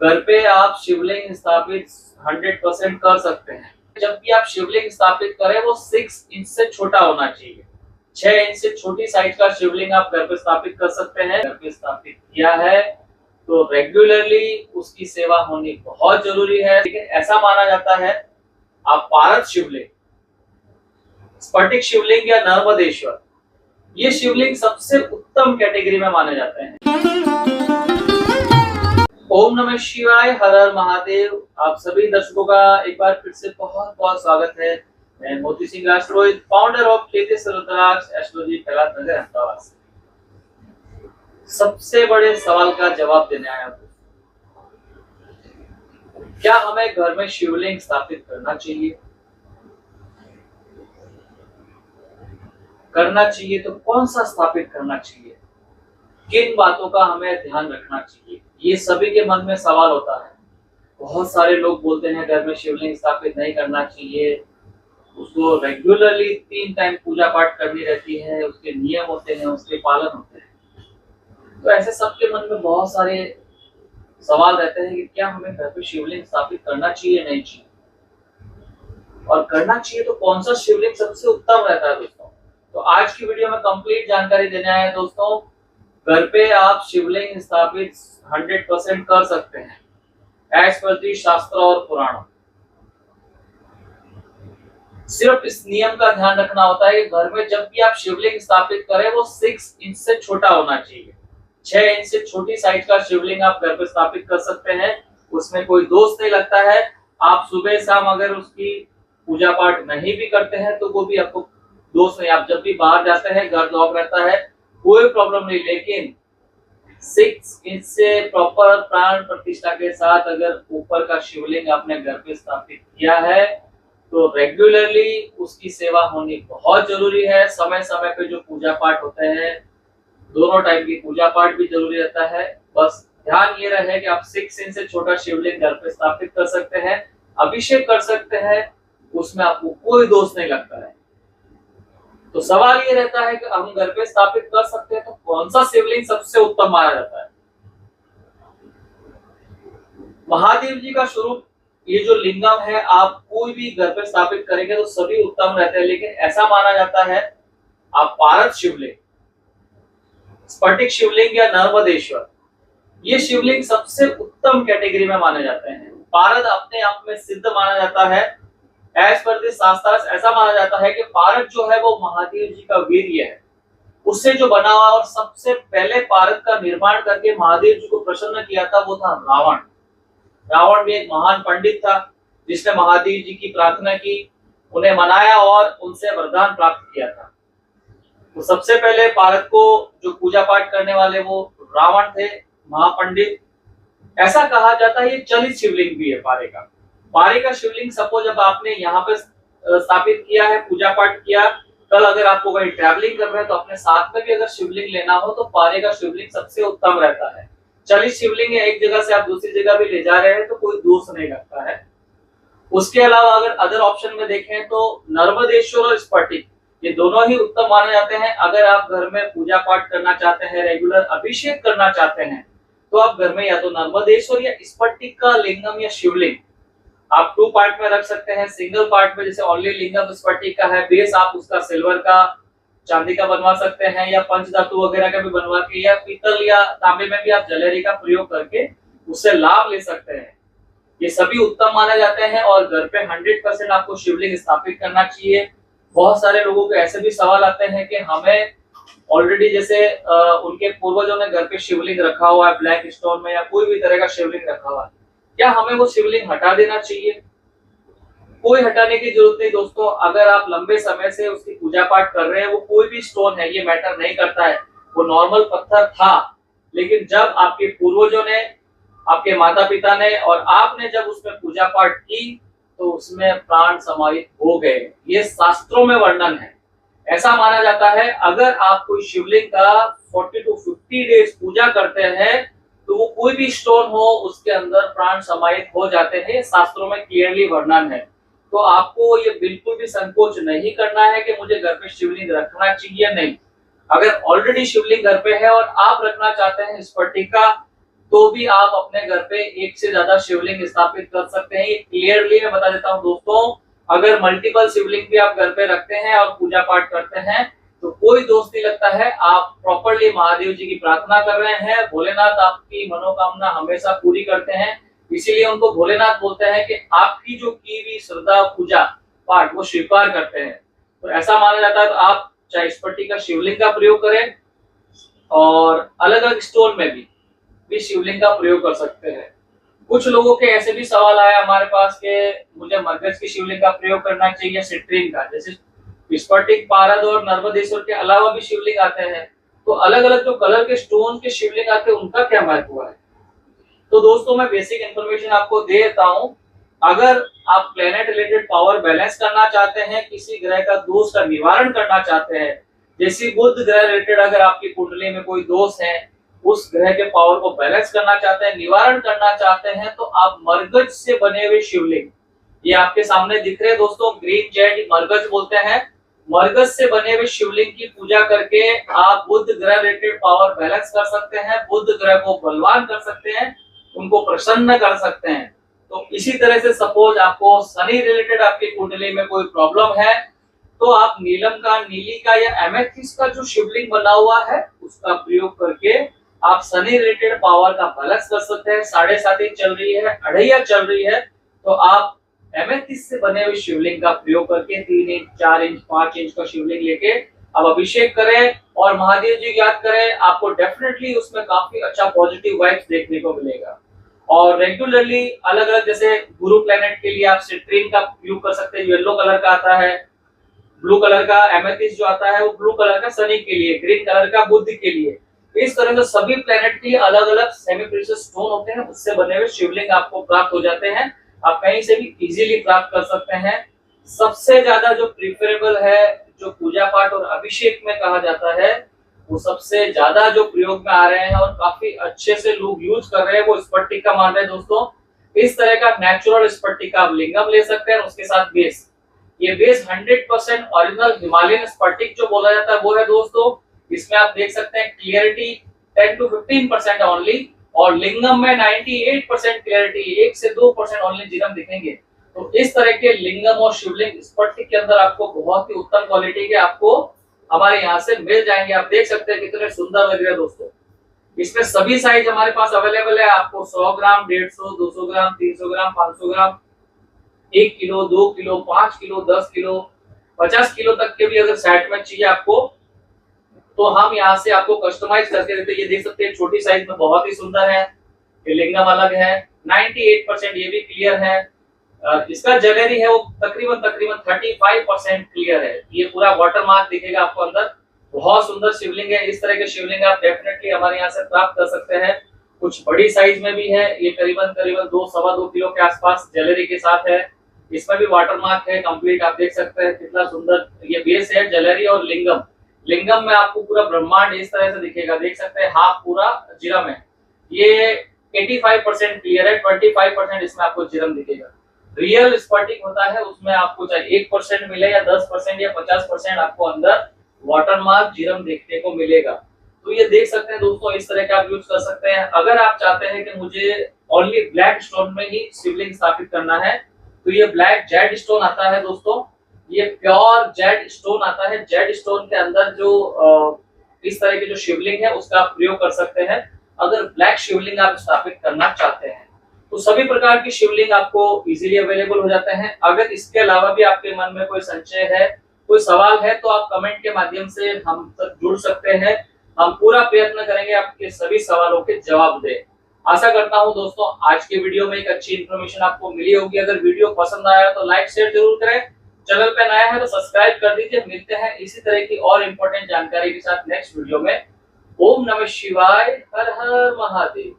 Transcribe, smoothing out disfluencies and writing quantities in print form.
घर पे आप शिवलिंग स्थापित 100% कर सकते हैं। जब भी आप शिवलिंग स्थापित करें वो 6 इंच से छोटा होना चाहिए। 6 इंच से छोटी साइज का शिवलिंग आप घर पे स्थापित कर सकते हैं। घर पे स्थापित किया है तो रेगुलरली उसकी सेवा होनी बहुत जरूरी है। लेकिन ऐसा माना जाता है आप पारद शिवलिंग, स्फटिक शिवलिंग या नर्मदेश्वर, ये शिवलिंग सबसे उत्तम कैटेगरी में माने जाते हैं। ओम नमः शिवाय, हर हर महादेव। आप सभी दर्शकों का एक बार फिर से बहुत बहुत स्वागत है। मैं मोती सिंह राष्ट्रोहित, फाउंडर ऑफ केतीस रुद्राक्ष एस्ट्रोलॉजी प्रहलाद नगर अहमदाबाद से सबसे बड़े सवाल का जवाब देने आया हूं। क्या हमें घर में शिवलिंग स्थापित करना चाहिए? करना चाहिए तो कौन सा स्थापित करना चाहिए? किन बातों का हमें ध्यान रखना चाहिए? ये सभी के मन में सवाल होता है। बहुत सारे लोग बोलते हैं घर में शिवलिंग स्थापित नहीं करना चाहिए, उसको रेगुलरली 3 टाइम पूजा पाठ करनी रहती है, उसके नियम होते हैं, उसके पालन होते हैं। तो ऐसे सबके मन में बहुत सारे सवाल रहते हैं कि क्या हमें घर पे शिवलिंग स्थापित करना चाहिए, नहीं चाहिए, और करना चाहिए तो कौन सा शिवलिंग सबसे उत्तम रहता है दोस्तों। तो आज की वीडियो में कंप्लीट जानकारी देने आए हैं दोस्तों। घर पे आप शिवलिंग स्थापित 100% कर सकते हैं एज पर दी शास्त्र और पुराणों। सिर्फ इस नियम का ध्यान रखना होता है कि घर में जब भी आप शिवलिंग स्थापित करें वो 6 इंच से छोटा होना चाहिए। 6 इंच से छोटी साइज का शिवलिंग आप घर पे स्थापित कर सकते हैं, उसमें कोई दोष नहीं लगता है। आप सुबह शाम अगर उसकी पूजा पाठ नहीं भी करते हैं तो वो भी आपको दोष नहीं। आप जब भी बाहर जाते हैं, घर लॉक रहता है, कोई प्रॉब्लम नहीं। लेकिन 6 इंच से प्रॉपर प्राण प्रतिष्ठा के साथ अगर ऊपर का शिवलिंग आपने घर पे स्थापित किया है तो रेगुलरली उसकी सेवा होनी बहुत जरूरी है। समय समय पे जो पूजा पाठ होते हैं, दोनों टाइम की पूजा पाठ भी जरूरी रहता है। बस ध्यान ये रहे कि आप 6 इंच से छोटा शिवलिंग घर पे स्थापित कर सकते हैं, अभिषेक कर सकते हैं, उसमें आपको कोई दोष नहीं लगता है। तो सवाल ये रहता है कि हम घर पे स्थापित कर सकते हैं तो कौन सा शिवलिंग सबसे उत्तम माना जाता है? महादेव जी का स्वरूप, ये जो लिंगम है, आप कोई भी घर पे स्थापित करेंगे तो सभी उत्तम रहते हैं। लेकिन ऐसा माना जाता है आप पारद शिवलिंग, स्फटिक शिवलिंग या नर्मदेश्वर, ये शिवलिंग सबसे उत्तम कैटेगरी में माने जाते हैं। पारद अपने आप में सिद्ध माना जाता है। एज पर दिस शास्त्र ऐसा माना जाता है कि पारद जो है वो महादेव जी का वीर्य है, उससे जो बना हुआ। और सबसे पहले पारद का निर्माण करके महादेव जी को प्रसन्न किया था वो था रावण। रावण भी एक महान पंडित था जिसने महादेव जी की प्रार्थना की, उन्हें मनाया और उनसे वरदान प्राप्त किया था। तो सबसे पहले पारद को जो पूजा पाठ करने वाले वो रावण थे, महापंडित। ऐसा कहा जाता है ये चलित शिवलिंग भी है पारे का। पारे का शिवलिंग सपोज जब आपने यहाँ पे स्थापित किया है, पूजा पाठ किया, कल अगर आपको कहीं ट्रैवलिंग कर रहे हैं तो अपने साथ में भी अगर शिवलिंग लेना हो तो पारे का शिवलिंग सबसे उत्तम रहता है। चलित शिवलिंग है, एक जगह से आप दूसरी जगह भी ले जा रहे हैं तो कोई दोष नहीं लगता है। उसके अलावा अगर अदर ऑप्शन में देखें तो नर्मदेश्वर और स्फटिक, ये दोनों ही उत्तम माने जाते हैं। अगर आप घर में पूजा पाठ करना चाहते हैं, रेगुलर अभिषेक करना चाहते हैं, तो आप घर में या तो नर्मदेश्वर या स्फटिक का लिंगम या शिवलिंग आप 2 पार्ट में रख सकते हैं। सिंगल पार्ट में जैसे ओनली लिंगम स्फटिक का है, बेस आप उसका सिल्वर का, चांदी का बनवा सकते हैं, या पंचधातु वगैरह का भी बनवा के, या पीतल या तांबे में भी आप जलेरी का प्रयोग करके उससे लाभ ले सकते हैं। ये सभी उत्तम माने जाते हैं और घर पे 100% आपको शिवलिंग स्थापित करना चाहिए। बहुत सारे लोगों के ऐसे भी सवाल आते हैं कि हमें ऑलरेडी जैसे उनके पूर्वजों ने घर पे शिवलिंग रखा हुआ है, ब्लैक स्टोन में या कोई भी तरह का शिवलिंग रखा हुआ है, क्या हमें वो शिवलिंग हटा देना चाहिए? कोई हटाने की जरूरत नहीं दोस्तों। अगर आप लंबे समय से उसकी पूजा पाठ कर रहे हैं, वो कोई भी स्टोन है, ये मैटर नहीं करता है। वो नॉर्मल पत्थर था, लेकिन जब आपके पूर्वजों ने, आपके माता पिता ने और आपने जब उसमें पूजा पाठ की तो उसमें प्राण समाहित हो गए। ये शास्त्रों में वर्णन है। ऐसा माना जाता है अगर आप कोई शिवलिंग का 40 to 50 डेज पूजा करते हैं तो वो कोई भी स्टोन हो उसके अंदर प्राण समाहित हो जाते हैं। शास्त्रों में क्लियरली वर्णन है। तो आपको ये बिल्कुल भी संकोच नहीं करना है कि मुझे घर पे शिवलिंग रखना चाहिए, नहीं। अगर ऑलरेडी शिवलिंग घर पे है और आप रखना चाहते हैं स्फटिक का, तो भी आप अपने घर पे एक से ज्यादा शिवलिंग स्थापित कर सकते हैं। ये क्लियरली मैं बता देता हूँ दोस्तों, अगर मल्टीपल शिवलिंग भी आप घर पे रखते हैं और पूजा पाठ करते हैं तो कोई दोष नहीं लगता है। आप प्रॉपरली महादेव जी की प्रार्थना कर रहे हैं, भोलेनाथ आपकी मनोकामना हमेशा पूरी करते हैं, इसीलिए उनको भोलेनाथ बोलते हैं कि आपकी जो की हुई श्रद्धा पूजा पाठ वो स्वीकार करते हैं। तो ऐसा माना जाता है। तो आप चाहे स्फटिक का शिवलिंग का प्रयोग करें और अलग अलग स्टोन में भी शिवलिंग का प्रयोग कर सकते हैं। कुछ लोगों के ऐसे भी सवाल आया हमारे पास कि मुझे मरकज की शिवलिंग का प्रयोग करना चाहिए सिट्रीन का, जैसे स्फटिक, पारद और नर्मदेश्वर के अलावा भी शिवलिंग आते हैं। तो अलग अलग जो कलर के स्टोन के शिवलिंग आते हैं उनका क्या महत्व है? तो दोस्तों मैं बेसिक इंफॉर्मेशन आपको दे देता हूँ। अगर आप प्लेनेट रिलेटेड पावर बैलेंस करना चाहते हैं, किसी ग्रह का दोष का निवारण करना चाहते हैं, जैसे बुध ग्रह रिलेटेड अगर आपकी कुंडली में कोई दोष है, उस ग्रह के पावर को बैलेंस करना चाहते हैं, निवारण करना चाहते हैं, तो आप मरकज से बने हुए शिवलिंग, ये आपके सामने दिख रहे हैं दोस्तों, ग्रीन जेड मरकज बोलते हैं, मरकज से बने हुए शिवलिंग की पूजा करके आप बुध ग्रह रिलेटेड पावर बैलेंस कर सकते हैं, बुध ग्रह को बलवान कर सकते हैं, उनको प्रसन्न कर सकते हैं। तो इसी तरह से सपोज आपको शनि रिलेटेड आपकी कुंडली में कोई प्रॉब्लम है, तो आप नीलम का, नीली का या एमेथिस्ट का जो शिवलिंग बना हुआ है उसका प्रयोग करके आप शनि रिलेटेड पावर का बैलेंस कर सकते हैं। 7.5 चल रही है, 2.5 चल रही है, तो आप एमेथिस्ट से बने हुए शिवलिंग का प्रयोग करके 3 इंच, 4 इंच, 5 इंच का शिवलिंग लेके आप अभिषेक करें और महादेव जी याद करें, आपको डेफिनेटली उसमें काफी अच्छा पॉजिटिव वाइब्स देखने को मिलेगा। और रेगुलरली अलग अलग, जैसे गुरु प्लेनेट के लिए आप सिट्रीन का उपयोग कर सकते हैं, येलो कलर का आता है, ब्लू कलर का एमेथिस्ट जो आता है वो ब्लू कलर का शनि के लिए, ग्रीन कलर का बुध के लिए। इस तरह से सभी प्लेनेट के लिए अलग अलग सेमी प्रीशियस स्टोन होते हैं, उससे बने हुए शिवलिंग आपको प्राप्त हो जाते हैं। आप कहीं से भी इजीली प्राप्त कर सकते हैं। सबसे ज्यादा जो प्रिफरेबल है, जो पूजा पाठ और अभिषेक में कहा जाता है, वो सबसे ज्यादा जो प्रयोग में आ रहे हैं और काफी अच्छे से लोग यूज कर रहे हैं, वो स्फटिक का मान रहे हैं दोस्तों। इस तरह का नेचुरल स्फटिक का आप लिंगम ले सकते हैं, उसके साथ बेस, ये बेस 100% ओरिजिनल हिमालयन स्फटिक जो बोला जाता है वो है दोस्तों। इसमें आप देख सकते हैं क्लियरिटी 10 to 15% ओनली, और लिंगम में 98% क्लियरिटी, 1 से 2% ओनली जीरम दिखेंगे। तो इस तरह के लिंगम और शिवलिंग स्फटिक के अंदर आपको बहुत ही उत्तम क्वालिटी के आपको हमारे यहाँ से मिल जाएंगे। आप देख सकते हैं कितने सुंदर लग रहे हैं दोस्तों। इसमें सभी साइज हमारे पास अवेलेबल है। आपको 100 ग्राम, 150, 200 ग्राम, 300 ग्राम, 500 ग्राम, 1 kilo, 2 kilo, 5 kilo, 10 kilo, 50 kilo तक के भी अगर सेट में चाहिए आपको, तो हम यहाँ से आपको कस्टमाइज करके देते हैं। ये देख सकते हैं छोटी साइज में बहुत ही सुंदर है, ये लिंगम अलग है, 98% ये भी क्लियर है। इसका ज्वेलरी है वो तकरीबन 35% क्लियर है। ये पूरा वाटर मार्क दिखेगा आपको अंदर। बहुत सुंदर शिवलिंग है। इस तरह के शिवलिंग आप डेफिनेटली हमारे यहाँ से प्राप्त कर सकते हैं। कुछ बड़ी साइज में भी है, ये करीबन 2-2.25 किलो के आसपास ज्वेलरी के साथ है। इसमें भी वाटर मार्क है कंप्लीट। आप देख सकते हैं कितना सुंदर ये बेस है, ज्वेलरी और लिंगम। लिंगम में आपको पूरा ब्रह्मांड इस तरह से दिखेगा, देख सकते हैं हाफ पूरा जिरम है। ये 85% क्लियर है, 25% इसमें आपको जिरम दिखेगा। रियल स्फटिक होता है उसमें आपको चाहे 1% मिले या 10% या 50% आपको अंदर वाटर मार्क जिरम देखने को मिलेगा। तो ये देख सकते हैं दोस्तों, इस तरह का आप यूज कर सकते हैं। अगर आप चाहते हैं कि मुझे ओनली ब्लैक स्टोन में ही शिवलिंग स्थापित करना है, तो ये ब्लैक जेड स्टोन आता है दोस्तों, ये प्योर जेड स्टोन आता है। जेड स्टोन के अंदर जो इस तरह के जो शिवलिंग है उसका आप प्रयोग कर सकते हैं अगर ब्लैक शिवलिंग आप स्थापित करना चाहते हैं। तो सभी प्रकार की शिवलिंग आपको इजीली अवेलेबल हो जाते हैं। अगर इसके अलावा भी आपके मन में कोई संशय है, कोई सवाल है, तो आप कमेंट के माध्यम से हम तक जुड़ सकते हैं। हम पूरा प्रयत्न करेंगे आपके सभी सवालों के जवाब दें। आशा करता हूं दोस्तों आज के वीडियो में एक अच्छी इन्फॉर्मेशन आपको मिली होगी। अगर वीडियो पसंद आया तो लाइक शेयर जरूर करें। चैनल पे नया है तो सब्सक्राइब कर दीजिए। मिलते हैं इसी तरह की और इम्पोर्टेंट जानकारी के साथ नेक्स्ट वीडियो में। ओम नमः शिवाय, हर हर महादेव।